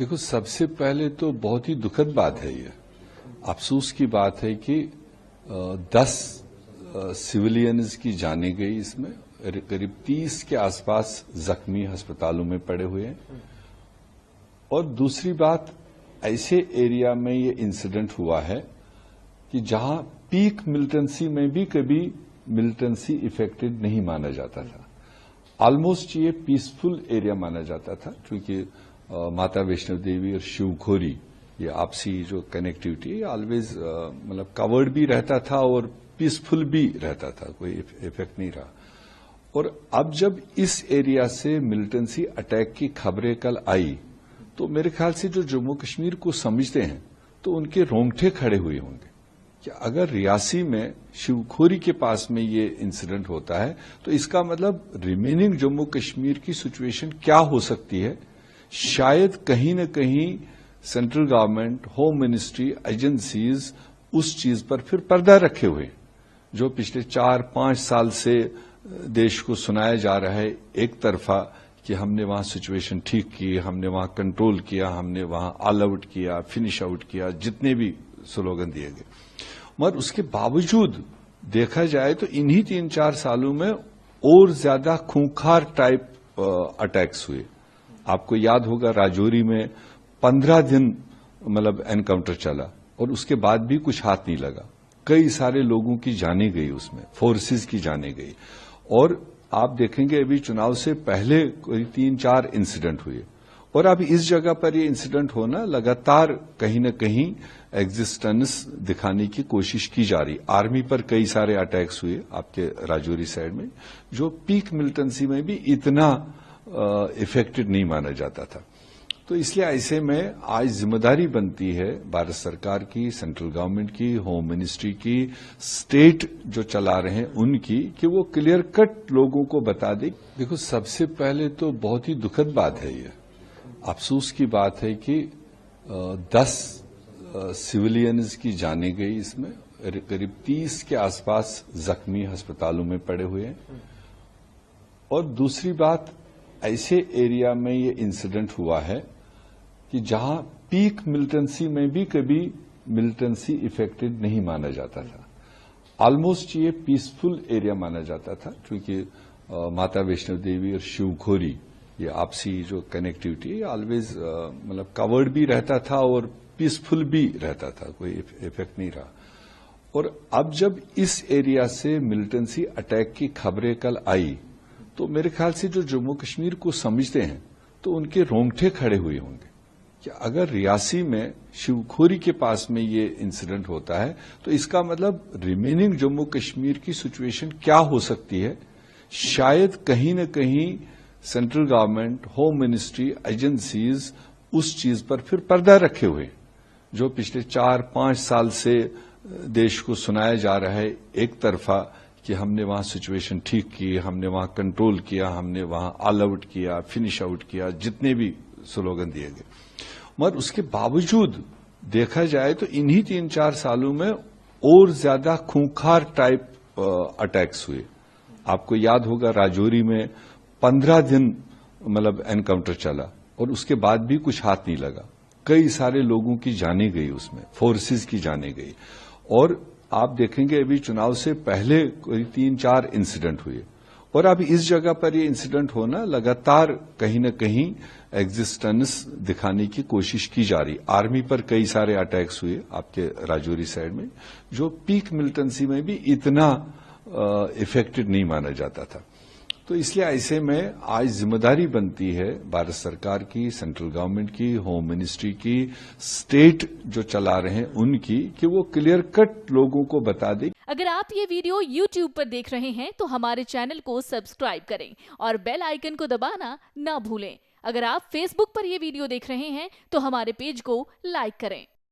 देखो, सबसे पहले तो बहुत ही दुखद बात है ये। अफसोस की बात है कि 10 सिविलियंस की जानें गई, इसमें करीब 30 के आसपास जख्मी अस्पतालों में पड़े हुए हैं। और दूसरी बात, ऐसे एरिया में ये इंसिडेंट हुआ है कि जहां पीक मिलिटेंसी में भी कभी मिलिटेंसी इफेक्टेड नहीं माना जाता था। ऑलमोस्ट ये पीसफुल एरिया माना जाता था, क्योंकि माता वैष्णो देवी और शिवखोरी, ये आपसी जो कनेक्टिविटी है ऑलवेज मतलब कवर्ड भी रहता था और पीसफुल भी रहता था, कोई इफेक्ट नहीं रहा। और अब जब इस एरिया से मिलिटेंसी अटैक की खबरें कल आई, तो मेरे ख्याल से जो जम्मू कश्मीर को समझते हैं तो उनके रोंगटे खड़े हुए होंगे कि अगर रियासी में शिवखोरी के पास में ये इंसिडेंट होता है तो इसका मतलब रिमेनिंग जम्मू कश्मीर की सिचुएशन क्या हो सकती है। शायद कहीं न कहीं central government, home ministry, agencies उस चीज पर फिर पर्दा रखे हुए, जो पिछले 4-5 साल से देश को सुनाया जा रहा है एक तरफा कि हमने वहां सिचुएशन ठीक की, हमने वहां कंट्रोल किया, हमने वहां ऑल आउट किया, फिनिश आउट किया, जितने भी स्लोगन दिए गए। मगर उसके बावजूद देखा जाए तो इन्हीं 3-4 सालों में और ज्यादा खूंखार टाइप अटैक्स हुए। आपको याद होगा राजौरी में 15 दिन मतलब एनकाउंटर चला और उसके बाद भी कुछ हाथ नहीं लगा। कई सारे लोगों की जानें गई, उसमें फोर्सेस की जानें गई। और आप देखेंगे अभी चुनाव से पहले कोई 3-4 इंसिडेंट हुए, और अब इस जगह पर ये इंसिडेंट होना लगातार कहीं न कहीं एग्जिस्टेंस दिखाने की कोशिश की जा रही। आर्मी पर कई सारे अटैक्स हुए आपके राजौरी साइड में, जो पीक मिलिटेंसी में भी इतना इफेक्टेड नहीं माना जाता था। तो इसलिए ऐसे में आज जिम्मेदारी बनती है भारत सरकार की, सेंट्रल गवर्नमेंट की, होम मिनिस्ट्री की, स्टेट जो चला रहे हैं उनकी, कि वो क्लियर कट लोगों को बता दे। देखो, सबसे पहले तो बहुत ही दुखद बात है ये। अफसोस की बात है कि 10 सिविलियंस की जानें गई, इसमें करीब 30 के आसपास जख्मी अस्पतालों में पड़े हुए हैं। और दूसरी बात, ऐसे एरिया में ये इंसिडेंट हुआ है कि जहां पीक मिलिटेंसी में भी कभी मिलिटेंसी इफेक्टेड नहीं माना जाता था। ऑलमोस्ट ये पीसफुल एरिया माना जाता था, क्योंकि माता वैष्णो देवी और शिवखोरी, ये आपसी जो कनेक्टिविटी है ऑलवेज मतलब कवर्ड भी रहता था और पीसफुल भी रहता था, कोई इफेक्ट नहीं रहा। और अब जब इस एरिया से मिलिटेंसी अटैक की खबरें कल आई, तो मेरे ख्याल से जो जम्मू कश्मीर को समझते हैं तो उनके रोंगटे खड़े हुए होंगे कि अगर रियासी में शिवखोरी के पास में ये इंसिडेंट होता है तो इसका मतलब रिमेनिंग जम्मू कश्मीर की सिचुएशन क्या हो सकती है। शायद कहीं न कहीं central government, home ministry, agencies उस चीज पर फिर पर्दा रखे हुए, जो पिछले 4-5 साल से देश को सुनाया जा रहा है एक तरफा कि हमने वहां सिचुएशन ठीक की, हमने वहां कंट्रोल किया, हमने वहां ऑल आउट किया, फिनिश आउट किया, जितने भी स्लोगन दिए गए। मगर उसके बावजूद देखा जाए तो इन्हीं 3-4 सालों में और ज्यादा खूंखार टाइप अटैक्स हुए। आपको याद होगा राजौरी में 15 दिन मतलब एनकाउंटर चला और उसके बाद भी कुछ हाथ नहीं लगा। कई सारे लोगों की जानें गई, उसमें फोर्सेस की जानें गई। और आप देखेंगे अभी चुनाव से पहले कोई 3-4 इंसिडेंट हुए, और अब इस जगह पर ये इंसिडेंट होना लगातार कहीं न कहीं एग्जिस्टेंस दिखाने की कोशिश की जा रही। आर्मी पर कई सारे अटैक्स हुए आपके राजौरी साइड में, जो पीक मिलिटेंसी में भी इतना इफेक्टेड नहीं माना जाता था। तो इसलिए ऐसे में आज जिम्मेदारी बनती है भारत सरकार की, सेंट्रल गवर्नमेंट की, होम मिनिस्ट्री की, स्टेट जो चला रहे हैं उनकी, कि वो क्लियर कट लोगों को बता दे। अगर आप ये वीडियो YouTube पर देख रहे हैं तो हमारे चैनल को सब्सक्राइब करें और बेल आइकन को दबाना ना भूलें। अगर आप Facebook पर ये वीडियो देख रहे हैं तो हमारे पेज को लाइक करें।